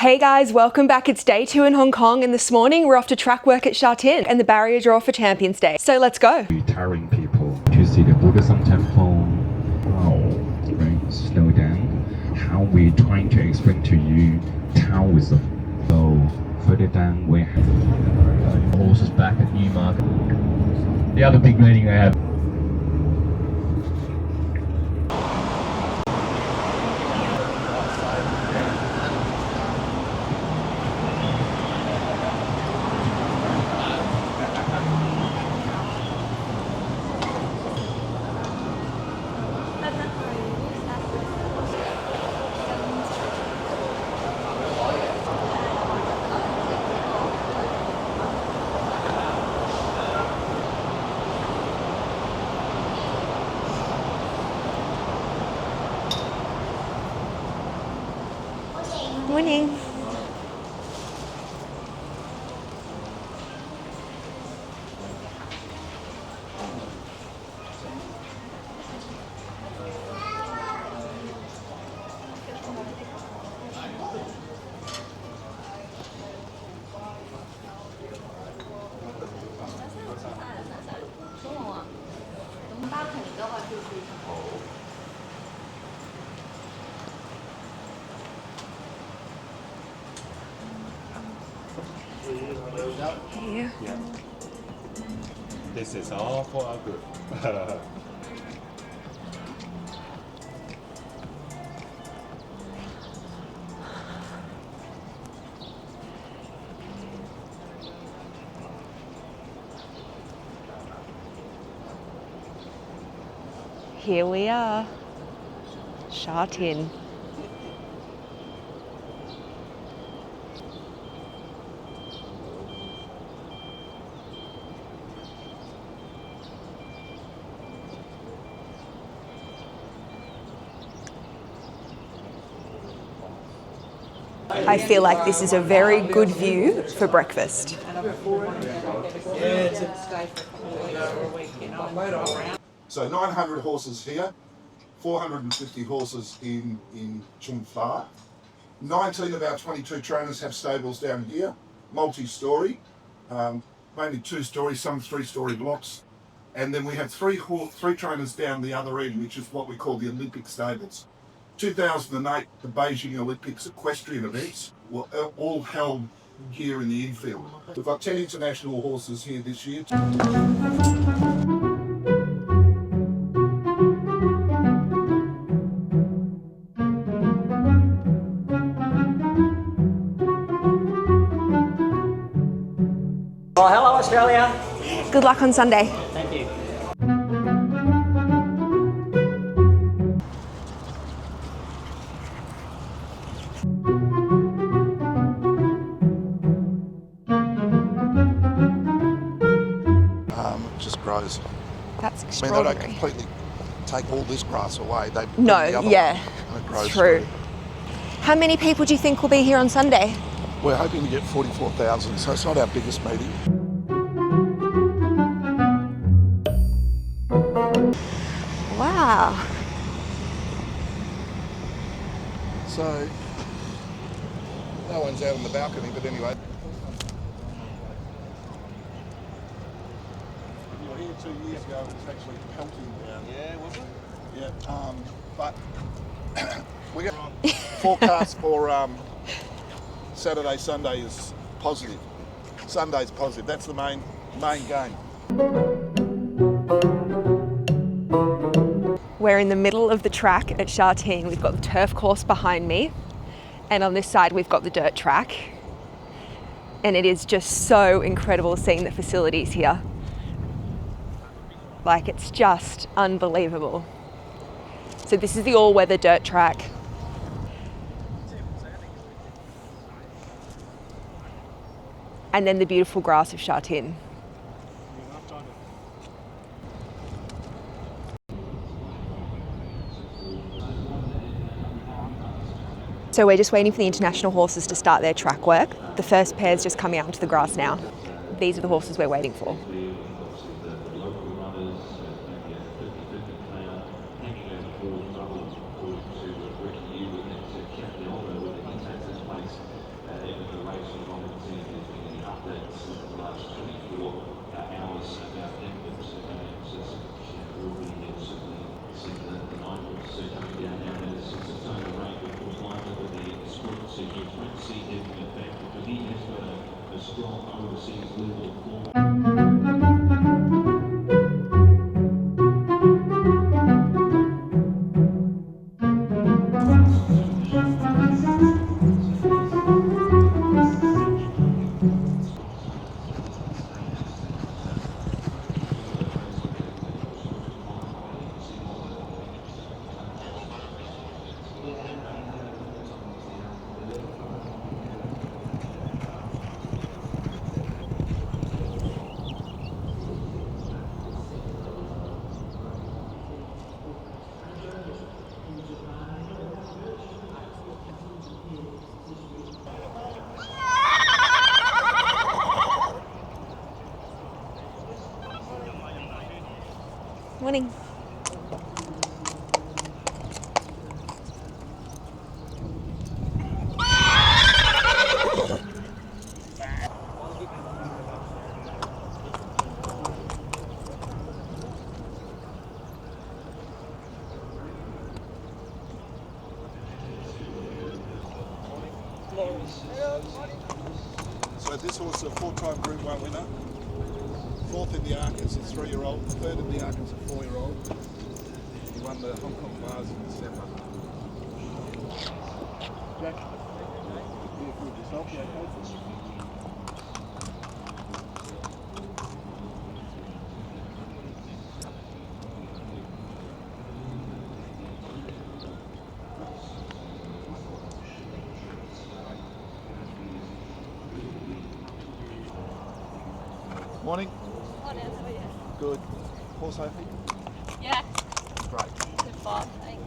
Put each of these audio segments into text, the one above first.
Hey guys, welcome back. It's day 2 in Hong Kong, and this morning we're off to track work at Sha Tin and the barrier draw for Champions Day. So let's go. Tiring people to see the Buddhism temple. Wow, right, slow down. How we trying to explain to you Taoism. So further down we have horses back at Newmarket. The other big meeting they have. Morning. Yeah. This is all for our good. Here we are, Sha Tin. I feel like this is a very good view for breakfast. So 900 horses here, 450 horses in Shum. 19 of our 22 trainers have stables down here, multi-storey, mainly 2-storey, some 3-storey blocks. And then we have three trainers down the other end, which is what we call the Olympic stables. 2008, the Beijing Olympics equestrian events were all held here in the infield. We've got 10 international horses here this year. Oh, hello Australia. Good luck on Sunday. Thank you. It just grows. That's I mean, extraordinary. they don't completely take all this grass away. They bring No, the other yeah, one and it grows true. through. How many people do you think will be here on Sunday? We're hoping to get 44,000, so it's not our biggest meeting. Wow. So, no one's out on the balcony, but anyway. You were here 2 years ago, it was actually pelting down. Yeah, was it? Yeah, but we got forecast for Saturday, Sunday is positive. Sunday's positive. That's the main game. We're in the middle of the track at Sha Tin. We've got the turf course behind me, and on this side we've got the dirt track. And it is just so incredible seeing the facilities here. Like, it's just unbelievable. So this is the all-weather dirt track. And then the beautiful grass of Sha Tin. So we're just waiting for the international horses to start their track work. The first pair's just coming out into the grass now. These are the horses we're waiting for. Morning. So this horse is a four-time Group 1 winner. Fourth in the Arcus, a 3-year-old. Third in the Arcus, a 4-year-old. He won the Hong Kong Mars in December. Jack, you good yourself? You okay? Morning. Morning, how are you? Good. Horse happy? Yeah, Great. good fun, thanks.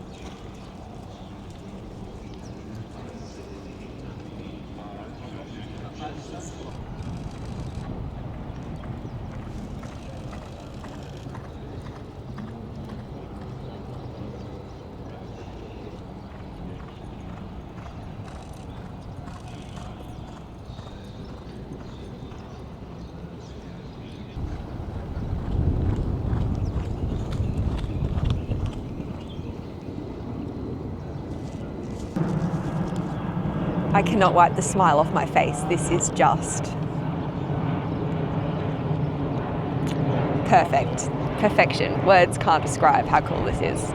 I cannot wipe the smile off my face. This is just perfect. Perfection. Words can't describe how cool this is.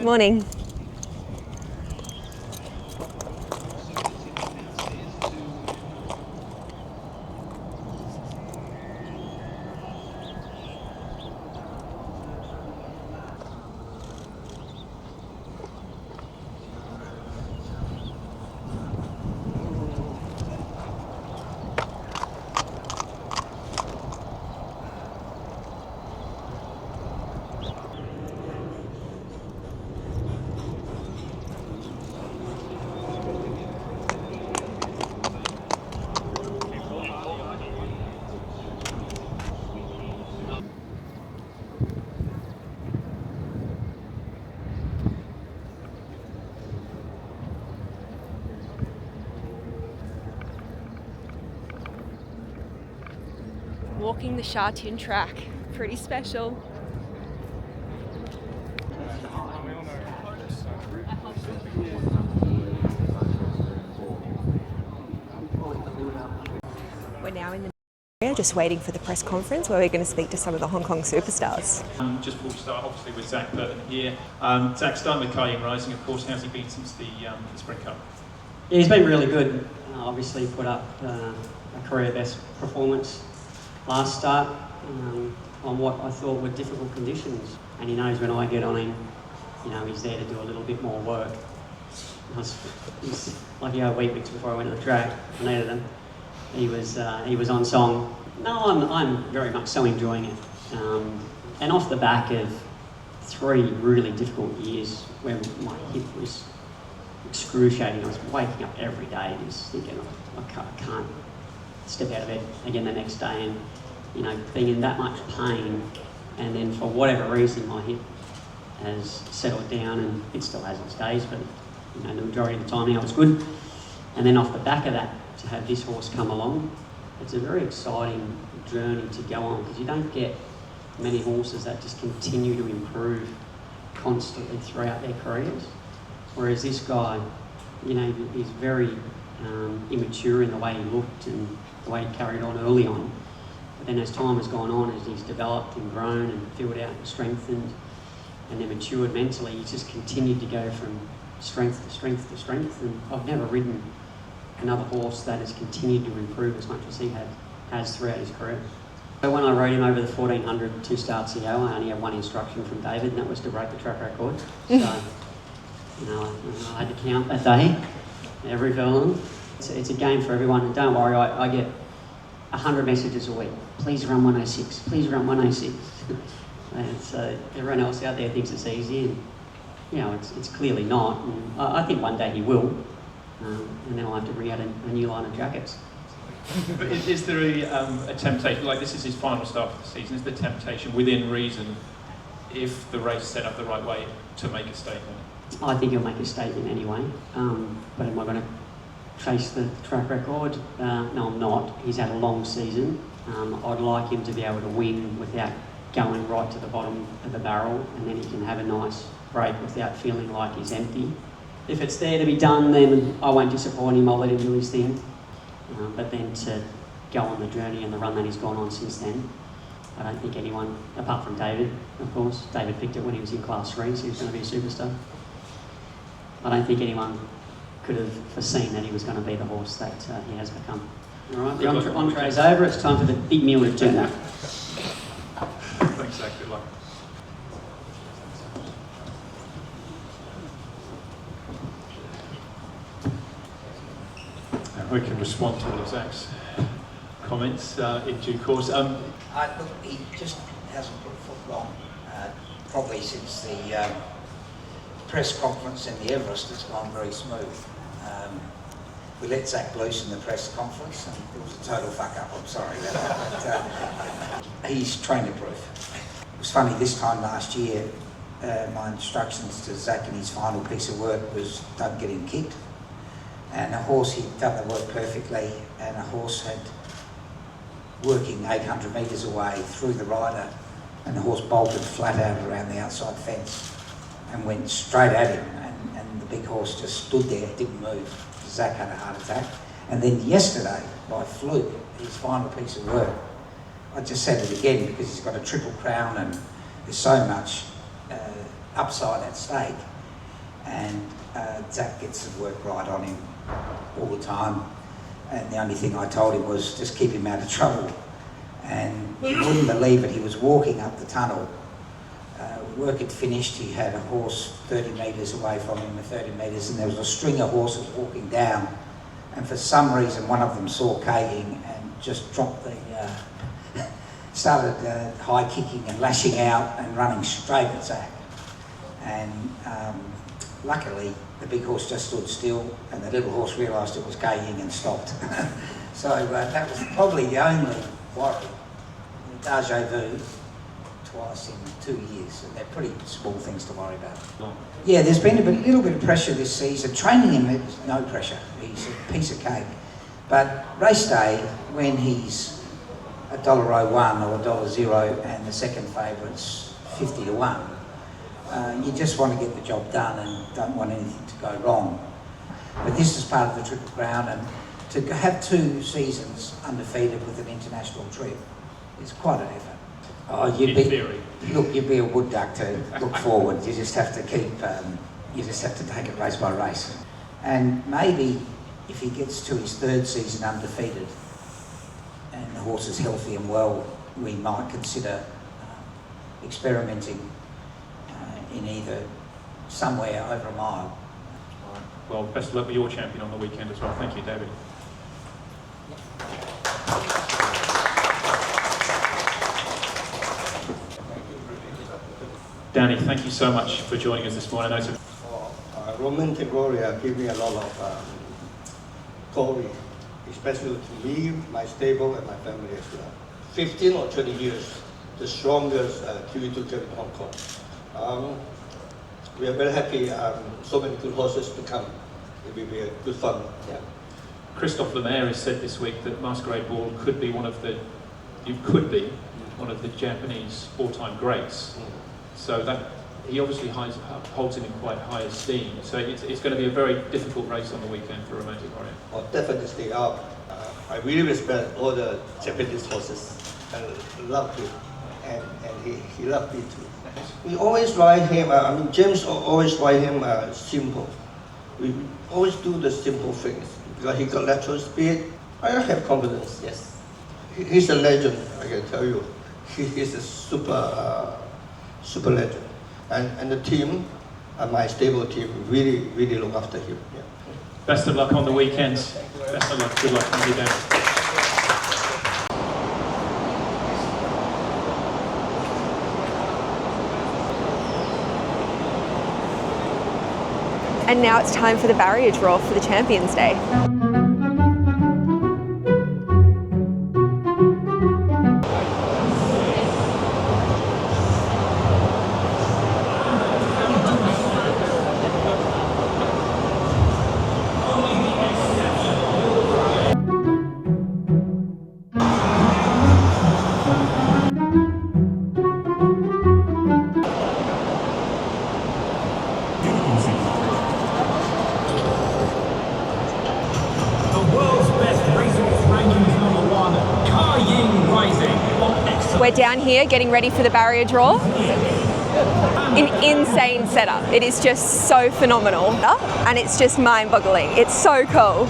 Morning. Walking the Sha Tin track. Pretty special. We're now in the area, just waiting for the press conference where we're going to speak to some of the Hong Kong superstars. Just we'll start obviously with Zach Purton here. Zach, starting with Ying Rising, of course, how's he been since the Spring Cup? Yeah, he's been really good. Obviously put up a career best performance last start on what I thought were difficult conditions. And he knows when I get on him, you know, he's there to do a little bit more work. He's like a week before I went to the track, I needed him. He was on song. No, I'm very much so enjoying it. And off the back of 3 really difficult years where my hip was excruciating, I was waking up every day just thinking, I can't step out of bed again the next day, and you know, being in that much pain, and then for whatever reason my hip has settled down, and it still has its days, but you know, the majority of the time now it's good. And then off the back of that, to have this horse come along, it's a very exciting journey to go on, because you don't get many horses that just continue to improve constantly throughout their careers. Whereas this guy, you know, he's very immature in the way he looked and the way he carried on early on. But then as time has gone on, as he's developed and grown and filled out and strengthened and then matured mentally, he's just continued to go from strength to strength to strength. And I've never ridden another horse that has continued to improve as much as he has throughout his career. So when I rode him over the 1400 2 starts ago, I only had one instruction from David, and that was to break the track record. So, you know, I had to count that day, every furlong. It's a game for everyone, and don't worry, I get 100 messages a week. Please run 106, please run 106. And so everyone else out there thinks it's easy, and you know, it's clearly not. And I think one day he will, and then I'll have to bring out a new line of jackets. But is there a temptation, like this is his final start for the season, is there temptation within reason, if the race set up the right way, to make a statement? I think he'll make a statement anyway, but am I going to chase the track record? No, I'm not. He's had a long season. I'd like him to be able to win without going right to the bottom of the barrel, and then he can have a nice break without feeling like he's empty. If it's there to be done, then I won't disappoint him. I'll let him do his thing. But then to go on the journey and the run that he's gone on since then, I don't think anyone, apart from David, of course, David picked it when he was in Class 3, so he was going to be a superstar. I don't think anyone could have foreseen that he was going to be the horse that he has become. All right, the entree's over. It's time for the big meal to turn up. Thanks, Zach. Good luck. We can respond to all of Zach's comments in due course. Look, he just hasn't put foot wrong. Probably since the press conference in the Everest, it's gone very smooth. We let Zach loose in the press conference, and it was a total fuck up. I'm sorry about that. But he's trainer proof. It was funny, this time last year, my instructions to Zach in his final piece of work was don't get him kicked. And a horse, he'd done the work perfectly, and a horse had working 800 metres away through the rider, and the horse bolted flat out around the outside fence and went straight at him, and the big horse just stood there, didn't move. Zach had a heart attack. And then yesterday, by fluke, his final piece of work, I just said it again because he's got a triple crown and there's so much upside at stake, and Zach gets the work right on him all the time, and the only thing I told him was just keep him out of trouble. And you wouldn't believe it, he was walking up the tunnel. Work had finished, he had a horse 30 metres away from him, 30 metres, and there was a string of horses walking down, and for some reason one of them saw Ying and just dropped the started high kicking and lashing out and running straight at Zach. And luckily the big horse just stood still, and the little horse realised it was Ying and stopped. So that was probably the only worry. Deja vu twice in 2 years, and they're pretty small things to worry about. Yeah, there's been a little bit of pressure this season. Training him is no pressure. He's a piece of cake. But race day, when he's $1.01 or $1.00 and the second favourite's 50 to 1, you just want to get the job done and don't want anything to go wrong. But this is part of the Triple Crown, and to have 2 seasons undefeated with an international trip is quite an effort. Oh, you'd be a wood duck to look forward. You just have to keep, you just have to take it race by race. And maybe if he gets to his 3rd season undefeated and the horse is healthy and well, we might consider experimenting in either somewhere over a mile. Well, best of luck with your champion on the weekend as well. Thank you, David. Danny, thank you so much for joining us this morning. I know it's Romantic Warrior give me a lot of glory, especially to me, my stable, and my family as well. 15 or 20 years, the strongest QE2 club in Hong Kong. We are very happy. So many good horses to come. It will be a good fun. Yeah. Christophe Lemaire has said this week that Masquerade Ball could be one of the Japanese all-time greats. So that he obviously holds him in quite high esteem. So it's going to be a very difficult race on the weekend for Romantic Warrior. Oh, definitely. I really respect all the Japanese horses. I love him, and he loved me too. We always ride him. James always ride him simple. We always do the simple things because he got lateral speed. I have confidence. Yes, he's a legend. I can tell you, he is a super legend. And the team, my stable team, really look after him. Yeah. Best of luck on the weekends. Best of luck. Good luck. Thank you, Dan. And now it's time for the barrier draw for the Champions Day. We're down here getting ready for the barrier draw. An insane setup. It is just so phenomenal and it's just mind-boggling. It's so cool.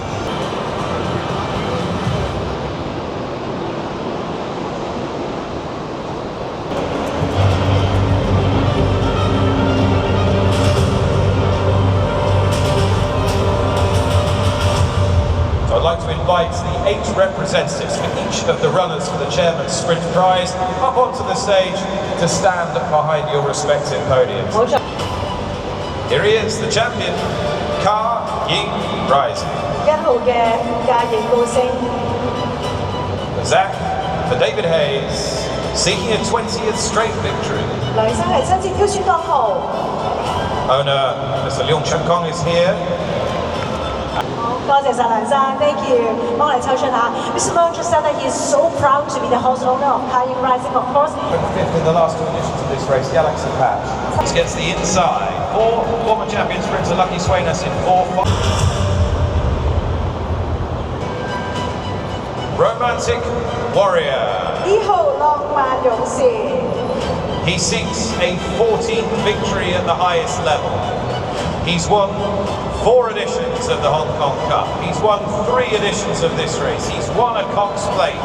I'd like to invite the 8 representatives for each of the runners for the Chairman's Sprint Prize up onto the stage to stand behind your respective podiums. Here he is, the champion, Ying Rising. Zach for David Hayes, seeking a 20th straight victory. Owner Mr. Leung Chen Kong is here. Thank you. Mr. Leung just said that he is so proud to be the host owner of Ying Rising, of course. 5th in the last 2 editions of this race, Galaxy Patch. This gets the inside. 4 former champion sprinter Lucky Swainus in 4-5. Romantic Warrior. He seeks a 14th victory at the highest level. He's won 4 editions of the Hong Kong Cup. He's won 3 editions of this race. He's won a Cox Plate.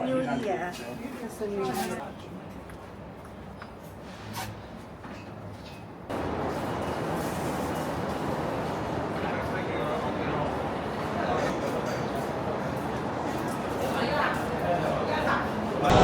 New Year.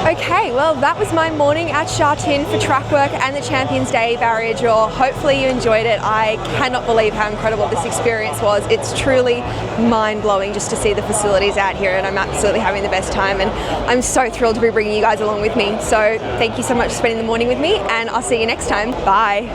Okay, well that was my morning at Sha Tin for track work and the Champions Day barrier draw. Hopefully you enjoyed it. I cannot believe how incredible this experience was. It's truly mind-blowing just to see the facilities out here, and I'm absolutely having the best time, and I'm so thrilled to be bringing you guys along with me. So thank you so much for spending the morning with me, and I'll see you next time. Bye.